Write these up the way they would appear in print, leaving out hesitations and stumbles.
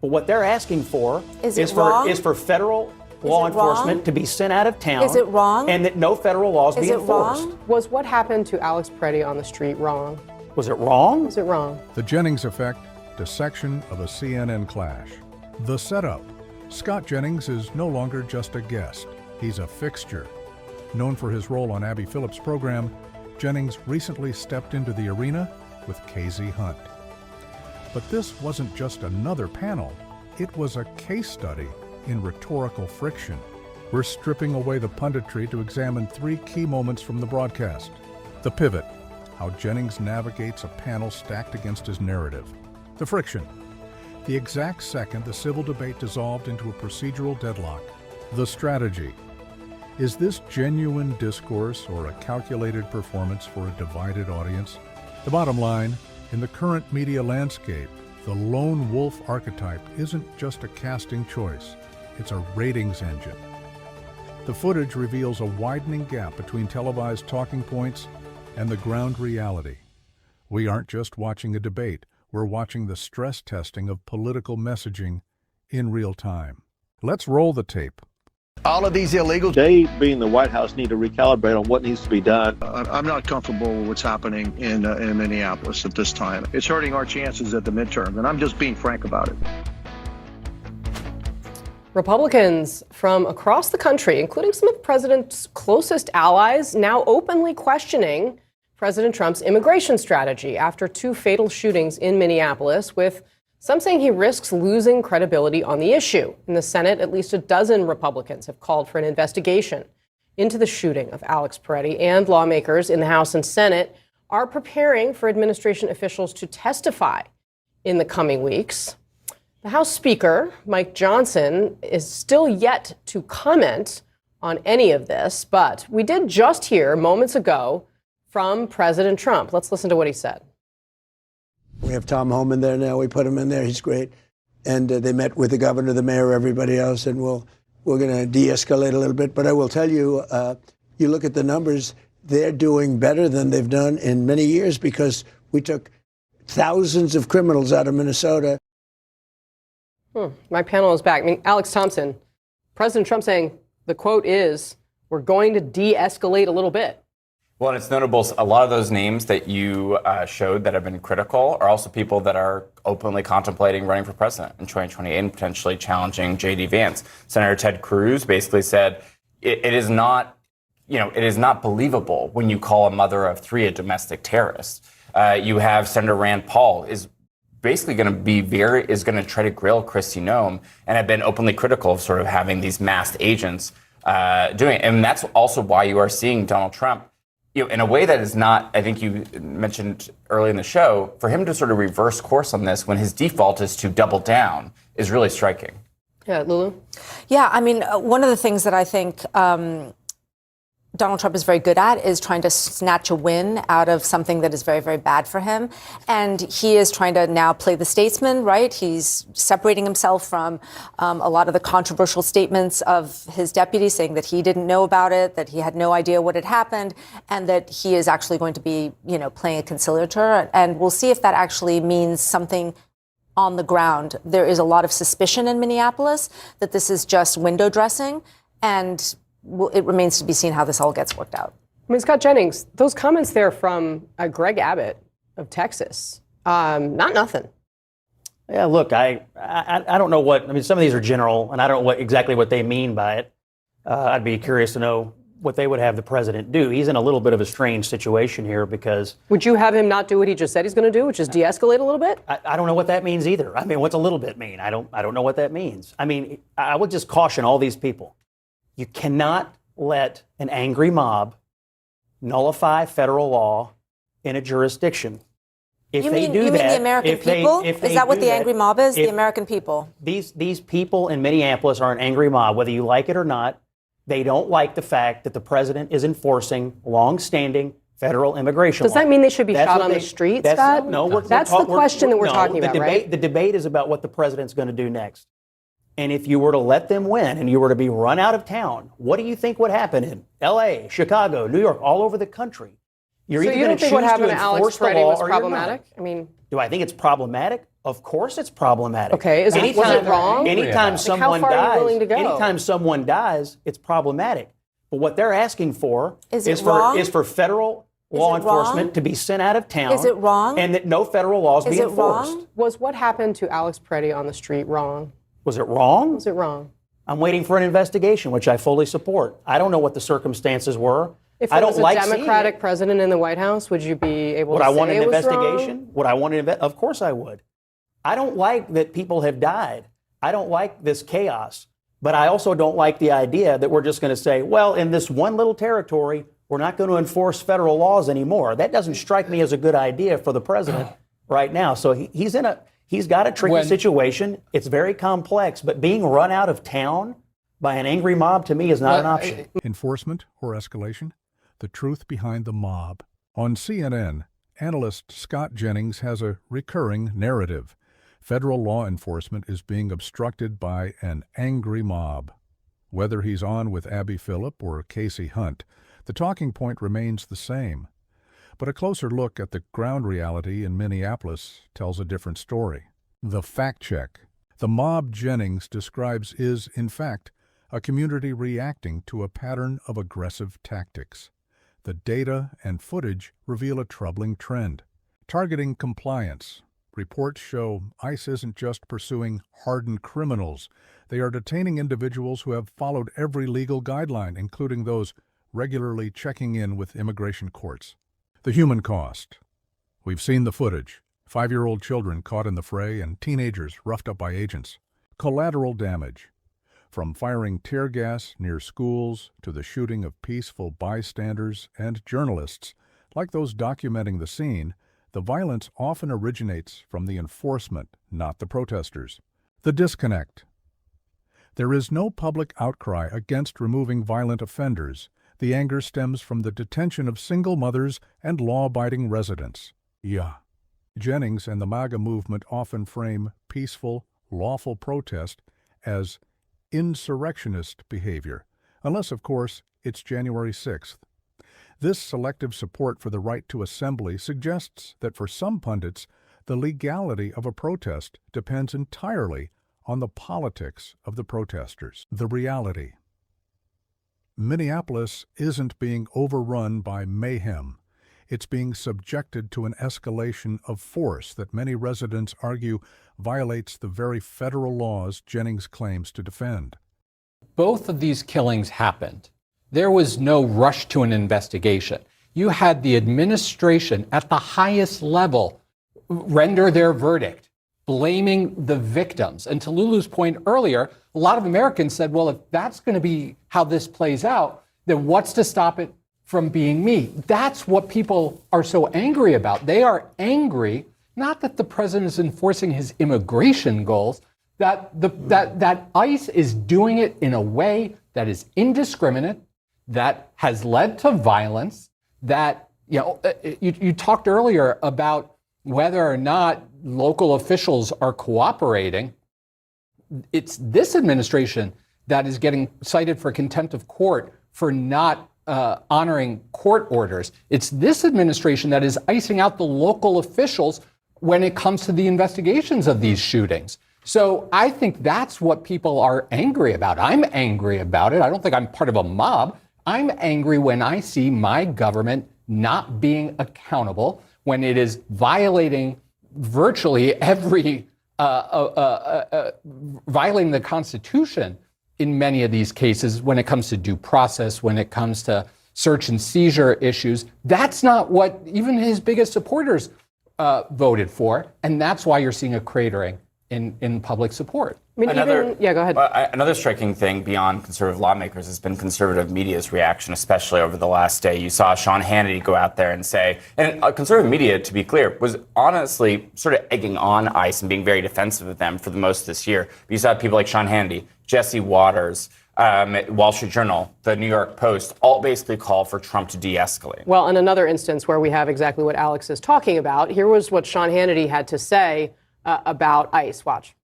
But what they're asking for is for federal law enforcement to be sent out of town. Is it wrong? And that no federal laws be enforced. Wrong? Was what happened to Alex Pretti on the street wrong? Was it wrong? Was it wrong? The Jennings Effect, dissection of a CNN clash. The setup. Scott Jennings is no longer just a guest. He's a fixture. Known for his role on Abby Phillips' program, Jennings recently stepped into the arena with Kasie Hunt. But this wasn't just another panel. It was a case study in rhetorical friction. We're stripping away the punditry to examine 3 key moments from the broadcast. The pivot, how Jennings navigates a panel stacked against his narrative. The friction, the exact second the civil debate dissolved into a procedural deadlock. The strategy, is this genuine discourse or a calculated performance for a divided audience? The bottom line, in the current media landscape, the lone wolf archetype isn't just a casting choice. It's a ratings engine. The footage reveals a widening gap between televised talking points and the ground reality. We aren't just watching a debate, we're watching the stress testing of political messaging in real time. Let's roll the tape. All of these illegals, they, being the White House, need to recalibrate on what needs to be done. I'm not comfortable with what's happening in Minneapolis at this time. It's hurting our chances at the midterm, and I'm just being frank about it. Republicans from across the country, including some of the president's closest allies, now openly questioning President Trump's immigration strategy after 2 fatal shootings in Minneapolis, with some saying he risks losing credibility on the issue. In the Senate, at least a dozen Republicans have called for an investigation into the shooting of Alex Pretti, and lawmakers in the House and Senate are preparing for administration officials to testify in the coming weeks. The House Speaker, Mike Johnson, is still yet to comment on any of this, but we did just hear moments ago from President Trump. Let's listen to what he said. We have Tom Homan there now. We put him in there. He's great. And they met with the governor, the mayor, everybody else, and we're going to de-escalate a little bit. But I will tell you, you look at the numbers, they're doing better than they've done in many years because we took thousands of criminals out of Minnesota. My panel is back. I mean, Alex Thompson, President Trump saying, the quote is, we're going to de-escalate a little bit. Well, and it's notable, a lot of those names that you showed that have been critical are also people that are openly contemplating running for president in 2028 and potentially challenging J.D. Vance. Senator Ted Cruz basically said it is not believable when you call a mother of 3 a domestic terrorist. You have Senator Rand Paul is basically going to try to grill Kristi Noem and have been openly critical of sort of having these masked agents doing it. And that's also why you are seeing Donald Trump, in a way that is not, I think you mentioned early in the show, for him to sort of reverse course on this when his default is to double down is really striking. Yeah, Lulu? Yeah, I mean, one of the things that I think Donald Trump is very good at is trying to snatch a win out of something that is very, very bad for him. And he is trying to now play the statesman, right? He's separating himself from a lot of the controversial statements of his deputy, saying that he didn't know about it, that he had no idea what had happened, and that he is actually going to be, playing a conciliator. And we'll see if that actually means something on the ground. There is a lot of suspicion in Minneapolis that this is just window dressing, and it remains to be seen how this all gets worked out. I mean, Scott Jennings, those comments there from Greg Abbott of Texas, not nothing. Yeah, look, I don't know some of these are general, and I don't know exactly what they mean by it. I'd be curious to know what they would have the president do. He's in a little bit of a strange situation here because... Would you have him not do what he just said he's going to do, which is de-escalate a little bit? I don't know what that means either. I mean, what's a little bit mean? I don't know what that means. I mean, I would just caution all these people. You cannot let an angry mob nullify federal law in a jurisdiction. You mean the American people? Is that what the angry mob is? The American people? These people in Minneapolis are an angry mob, whether you like it or not. They don't like the fact that the president is enforcing long-standing federal immigration law. Does that mean they should be shot on the street, Scott? No, that's the question that we're talking about, right? The debate is about what the president's going to do next. And if you were to let them win and you were to be run out of town, what do you think would happen in L.A., Chicago, New York, all over the country? You're so either you don't going to think choose what happened to to Alex enforce the Pretti law was or problematic? you're not. Do I think it's problematic? Of course, it's problematic. Okay, was it wrong? Anytime someone how far dies, are you willing to go? anytime someone dies, it's problematic. But what they're asking for Is for federal law enforcement to be sent out of town. Is it wrong? And that no federal laws be enforced. Wrong? Was what happened to Alex Pretti on the street wrong? Was it wrong? Was it wrong? I'm waiting for an investigation, which I fully support. I don't know what the circumstances were. If I it don't was a like Democratic president in the White House, would you be able would to I say want an it was investigation? wrong? Would I want an Of course I would. I don't like that people have died. I don't like this chaos. But I also don't like the idea that we're just going to say, well, in this one little territory, we're not going to enforce federal laws anymore. That doesn't strike me as a good idea for the president right now. So he's got a tricky situation. It's very complex, but being run out of town by an angry mob to me is not an option. Enforcement or escalation? The truth behind the mob. On CNN, analyst Scott Jennings has a recurring narrative. Federal law enforcement is being obstructed by an angry mob. Whether he's on with Abby Phillip or Kasie Hunt, the talking point remains the same. But a closer look at the ground reality in Minneapolis tells a different story. The fact check. The mob Jennings describes is, in fact, a community reacting to a pattern of aggressive tactics. The data and footage reveal a troubling trend. Targeting compliance. Reports show ICE isn't just pursuing hardened criminals. They are detaining individuals who have followed every legal guideline, including those regularly checking in with immigration courts. The human cost. We've seen the footage. 5-year-old children caught in the fray and teenagers roughed up by agents. Collateral damage. From firing tear gas near schools to the shooting of peaceful bystanders and journalists, like those documenting the scene, the violence often originates from the enforcement, not the protesters. The disconnect. There is no public outcry against removing violent offenders. The anger stems from the detention of single mothers and law-abiding residents. Yeah. Jennings and the MAGA movement often frame peaceful, lawful protest as insurrectionist behavior, unless, of course, it's January 6th. This selective support for the right to assembly suggests that for some pundits, the legality of a protest depends entirely on the politics of the protesters. The reality. Minneapolis isn't being overrun by mayhem. It's being subjected to an escalation of force that many residents argue violates the very federal laws Jennings claims to defend. Both of these killings happened. There was no rush to an investigation. You had the administration at the highest level render their verdict, blaming the victims. And to Lulu's point earlier, a lot of Americans said, well, if that's going to be how this plays out, then what's to stop it from being me? That's what people are so angry about. They are angry, not that the president is enforcing his immigration goals, that ICE is doing it in a way that is indiscriminate, that has led to violence, that, you talked earlier about whether or not local officials are cooperating. It's this administration that is getting cited for contempt of court for not honoring court orders. It's this administration that is icing out the local officials when it comes to the investigations of these shootings. So I think that's what people are angry about. I'm angry about it. I don't think I'm part of a mob. I'm angry when I see my government not being accountable, when it is violating virtually every, violating the Constitution in many of these cases when it comes to due process, when it comes to search and seizure issues. That's not what even his biggest supporters voted for, and that's why you're seeing a cratering in public support. I mean, go ahead. Another striking thing beyond conservative lawmakers has been conservative media's reaction, especially over the last day. You saw Sean Hannity go out there and say, and conservative media, to be clear, was honestly sort of egging on ICE and being very defensive of them for the most this year. But you saw people like Sean Hannity, Jesse Waters, Wall Street Journal, the New York Post, all basically call for Trump to de-escalate. Well, in another instance where we have exactly what Alex is talking about, here was what Sean Hannity had to say about ICE. Watch.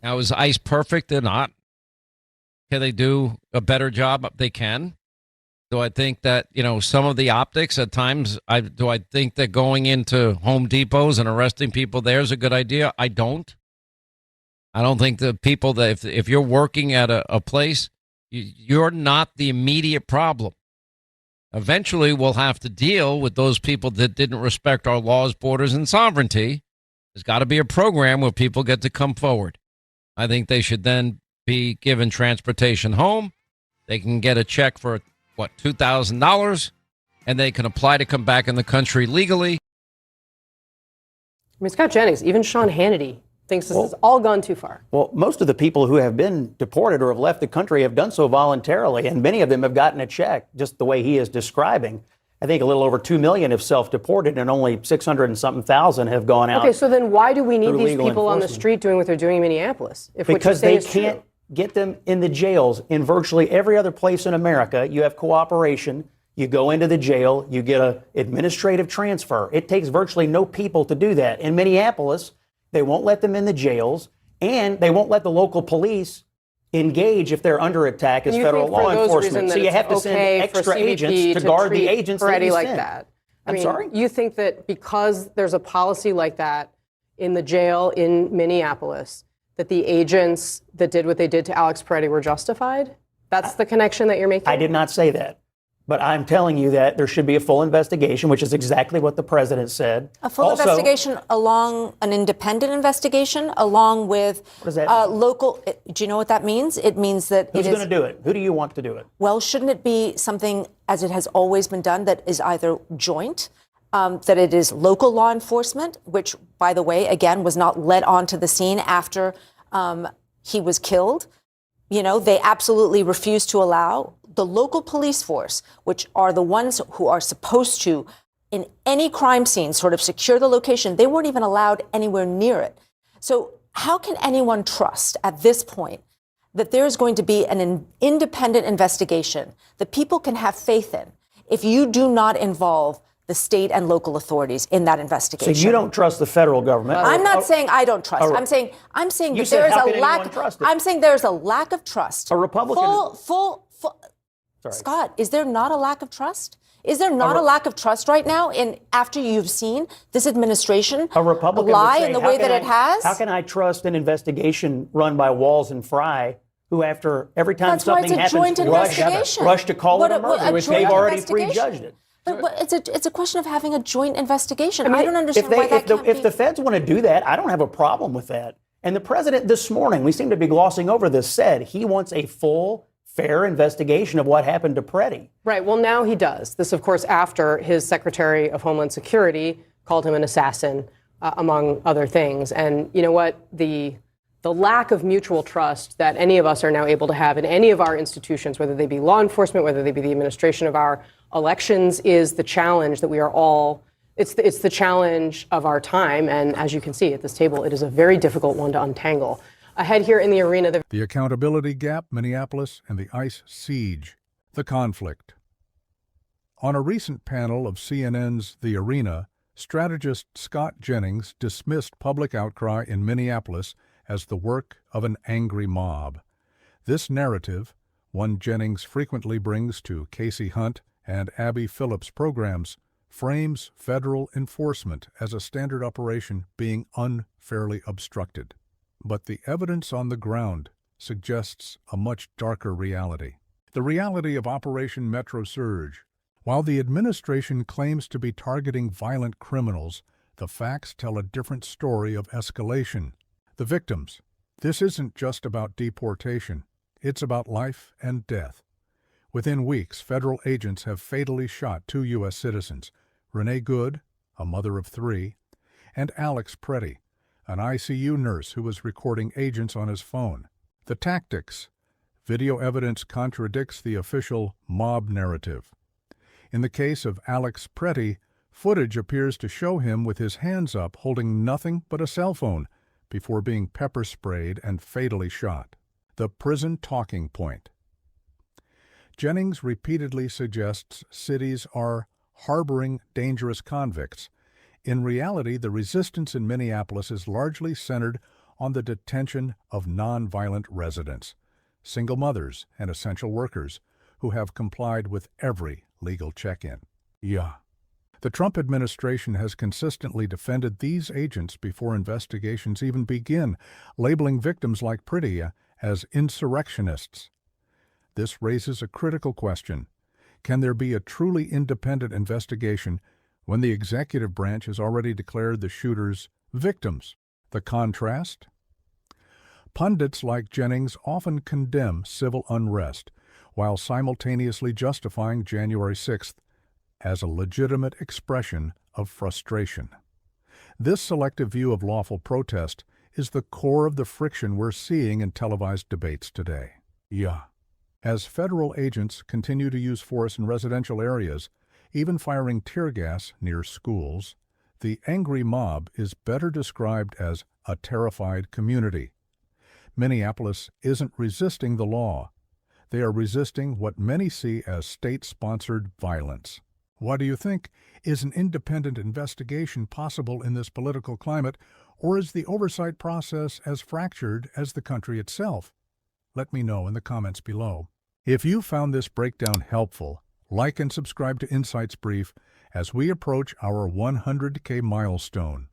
Now, is ICE perfect? They're not. Can they do a better job? They can. Do I think that, some of the optics at times, do I think that going into Home Depots and arresting people there is a good idea? I don't. I don't think the people that if you're working at a place, you're not the immediate problem. Eventually, we'll have to deal with those people that didn't respect our laws, borders, and sovereignty. There's got to be a program where people get to come forward. I think they should then be given transportation home. They can get a check for, $2,000, and they can apply to come back in the country legally. I mean, Scott Jennings, even Sean Hannity thinks this has all gone too far. Well, most of the people who have been deported or have left the country have done so voluntarily, and many of them have gotten a check, just the way he is describing. I think a little over 2 million have self-deported, and only 600 and something thousand have gone out. Okay, so then why do we need these people on the street doing what they're doing in Minneapolis? Because they can't get them in the jails. In virtually every other place in America, you have cooperation. You go into the jail, you get an administrative transfer. It takes virtually no people to do that. In Minneapolis, they won't let them in the jails, and they won't let the local police engage if they're under attack as federal law enforcement. So you have to send extra agents to guard the agents that you send. That. I'm sorry? You think that because there's a policy like that in the jail in Minneapolis, that the agents that did what they did to Alex Pretti were justified? That's the connection that you're making? I did not say that. But I'm telling you that there should be a full investigation, which is exactly what the president said. A full investigation along an independent investigation, along with local. Do you know what that means? It means that who's going to do it? Who do you want to do it? Well, shouldn't it be something, as it has always been done, that is either joint, that it is local law enforcement, which, by the way, again, was not led onto the scene after he was killed. They absolutely refused to allow the local police force, which are the ones who are supposed to, in any crime scene, sort of secure the location. They weren't even allowed anywhere near it. So how can anyone trust at this point that there is going to be an independent investigation that people can have faith in if you do not involve the state and local authorities in that investigation? So you don't trust the federal government? I'm not saying I don't trust. I'm saying that there is a lack. I'm saying there is a lack of trust. A Republican. Sorry. Scott, is there not a lack of trust? Is there not a lack of trust right now after you've seen this administration lie in the way that it has? How can I trust an investigation run by Walls and Fry, who after every time something happens rush to call it a murder? They've already prejudged it. But it's a question of having a joint investigation. I don't understand why that can't be. If the feds want to do that, I don't have a problem with that. And the president this morning, we seem to be glossing over this, said he wants a full, fair investigation of what happened to Pretti. Right. Well, now he does. This, of course, after his Secretary of Homeland Security called him an assassin, among other things. And you know what? The lack of mutual trust that any of us are now able to have in any of our institutions, whether they be law enforcement, whether they be the administration of our elections, is the challenge that we are all. It's the challenge of our time. And as you can see at this table, it is a very difficult one to untangle. Ahead here in the arena, the accountability gap, Minneapolis, and the ICE siege, the conflict. On a recent panel of CNN's The Arena, strategist Scott Jennings dismissed public outcry in Minneapolis as the work of an angry mob. This narrative, one Jennings frequently brings to Kasie Hunt and Abby Phillips' programs, frames federal enforcement as a standard operation being unfairly obstructed. But the evidence on the ground suggests a much darker reality. The reality of Operation Metro Surge. While the administration claims to be targeting violent criminals, the facts tell a different story of escalation. The victims. This isn't just about deportation. It's about life and death. Within weeks, federal agents have fatally shot 2 U.S. citizens, Renee Good, a mother of 3, and Alex Pretti, an ICU nurse who was recording agents on his phone. The tactics. Video evidence contradicts the official mob narrative. In the case of Alex Pretti, footage appears to show him with his hands up holding nothing but a cell phone before being pepper sprayed and fatally shot. The prison talking point. Jennings repeatedly suggests cities are harboring dangerous convicts. In reality, the resistance in Minneapolis is largely centered on the detention of nonviolent residents, single mothers and essential workers, who have complied with every legal check-in. Yeah. The Trump administration has consistently defended these agents before investigations even begin, labeling victims like Pretti as insurrectionists. This raises a critical question. Can there be a truly independent investigation when the executive branch has already declared the shooters victims? The contrast? Pundits like Jennings often condemn civil unrest while simultaneously justifying January 6th as a legitimate expression of frustration. This selective view of lawful protest is the core of the friction we're seeing in televised debates today. Yeah. As federal agents continue to use force in residential areas, even firing tear gas near schools, the angry mob is better described as a terrified community. Minneapolis isn't resisting the law. They are resisting what many see as state-sponsored violence. What do you think? Is an independent investigation possible in this political climate, or is the oversight process as fractured as the country itself? Let me know in the comments below. If you found this breakdown helpful, like and subscribe to Insights Brief as we approach our 100K milestone.